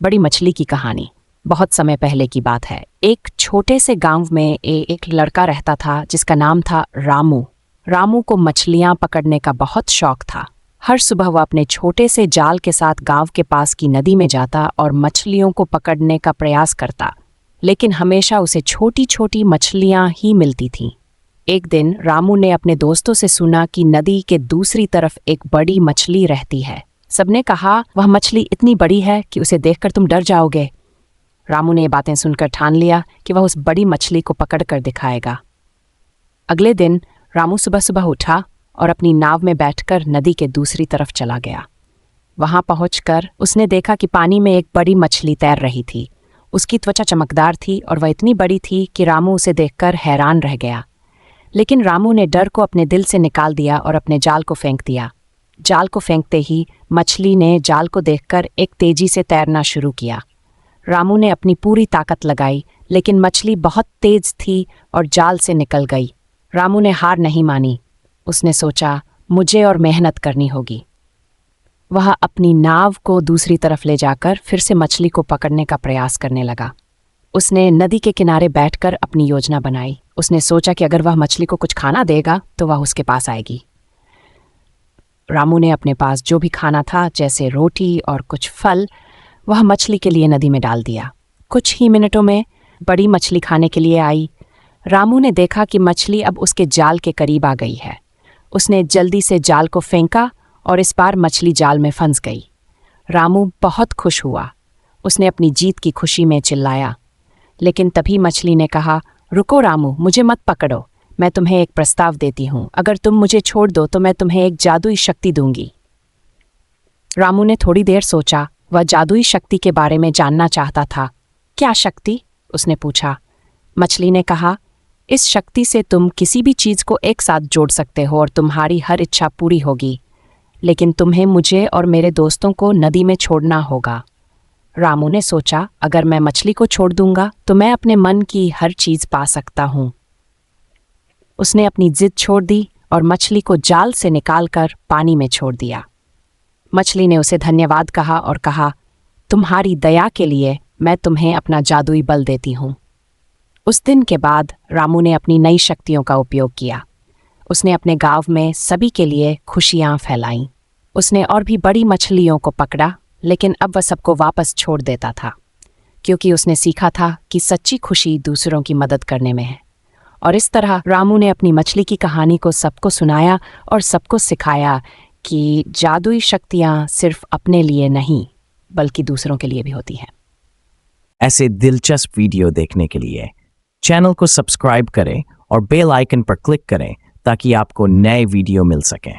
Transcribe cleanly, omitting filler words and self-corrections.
बड़ी मछली की कहानी। बहुत समय पहले की बात है। एक छोटे से गांव में एक लड़का रहता था जिसका नाम था रामू। रामू को मछलियां पकड़ने का बहुत शौक था। हर सुबह वह अपने छोटे से जाल के साथ गांव के पास की नदी में जाता और मछलियों को पकड़ने का प्रयास करता, लेकिन हमेशा उसे छोटी छोटी मछलियां ही मिलती थीं। एक दिन रामू ने अपने दोस्तों से सुना कि नदी के दूसरी तरफ एक बड़ी मछली रहती है। सबने कहा, वह मछली इतनी बड़ी है कि उसे देखकर तुम डर जाओगे। रामू ने ये बातें सुनकर ठान लिया कि वह उस बड़ी मछली को पकड़कर दिखाएगा। अगले दिन रामू सुबह सुबह उठा और अपनी नाव में बैठकर नदी के दूसरी तरफ चला गया। वहां पहुंचकर उसने देखा कि पानी में एक बड़ी मछली तैर रही थी। उसकी त्वचा चमकदार थी और वह इतनी बड़ी थी कि रामू उसे देखकर हैरान रह गया। लेकिन रामू ने डर को अपने दिल से निकाल दिया और अपने जाल को फेंक दिया। जाल को फेंकते ही मछली ने जाल को देखकर एक तेजी से तैरना शुरू किया। रामू ने अपनी पूरी ताकत लगाई, लेकिन मछली बहुत तेज थी और जाल से निकल गई। रामू ने हार नहीं मानी। उसने सोचा, मुझे और मेहनत करनी होगी। वह अपनी नाव को दूसरी तरफ ले जाकर फिर से मछली को पकड़ने का प्रयास करने लगा। उसने नदी के किनारे बैठकर अपनी योजना बनाई। उसने सोचा कि अगर वह मछली को कुछ खाना देगा तो वह उसके पास आएगी। रामू ने अपने पास जो भी खाना था, जैसे रोटी और कुछ फल, वह मछली के लिए नदी में डाल दिया। कुछ ही मिनटों में बड़ी मछली खाने के लिए आई। रामू ने देखा कि मछली अब उसके जाल के करीब आ गई है। उसने जल्दी से जाल को फेंका और इस बार मछली जाल में फंस गई। रामू बहुत खुश हुआ। उसने अपनी जीत की खुशी में चिल्लाया, लेकिन तभी मछली ने कहा, रुको रामू, मुझे मत पकड़ो। मैं तुम्हें एक प्रस्ताव देती हूँ। अगर तुम मुझे छोड़ दो तो मैं तुम्हें एक जादुई शक्ति दूंगी। रामू ने थोड़ी देर सोचा। वह जादुई शक्ति के बारे में जानना चाहता था। क्या शक्ति? उसने पूछा। मछली ने कहा, इस शक्ति से तुम किसी भी चीज को एक साथ जोड़ सकते हो और तुम्हारी हर इच्छा पूरी होगी, लेकिन तुम्हें मुझे और मेरे दोस्तों को नदी में छोड़ना होगा। रामू ने सोचा, अगर मैं मछली को छोड़ दूंगा तो मैं अपने मन की हर चीज पा सकता हूँ। उसने अपनी जिद छोड़ दी और मछली को जाल से निकालकर पानी में छोड़ दिया। मछली ने उसे धन्यवाद कहा और कहा, तुम्हारी दया के लिए मैं तुम्हें अपना जादुई बल देती हूँ। उस दिन के बाद रामू ने अपनी नई शक्तियों का उपयोग किया। उसने अपने गांव में सभी के लिए खुशियां फैलाईं। उसने और भी बड़ी मछलियों को पकड़ा, लेकिन अब वह सबको वापस छोड़ देता था, क्योंकि उसने सीखा था कि सच्ची खुशी दूसरों की मदद करने में है। और इस तरह रामू ने अपनी मछली की कहानी को सबको सुनाया और सबको सिखाया कि जादुई शक्तियां सिर्फ अपने लिए नहीं, बल्कि दूसरों के लिए भी होती हैं। ऐसे दिलचस्प वीडियो देखने के लिए चैनल को सब्सक्राइब करें और बेल आइकन पर क्लिक करें ताकि आपको नए वीडियो मिल सकें।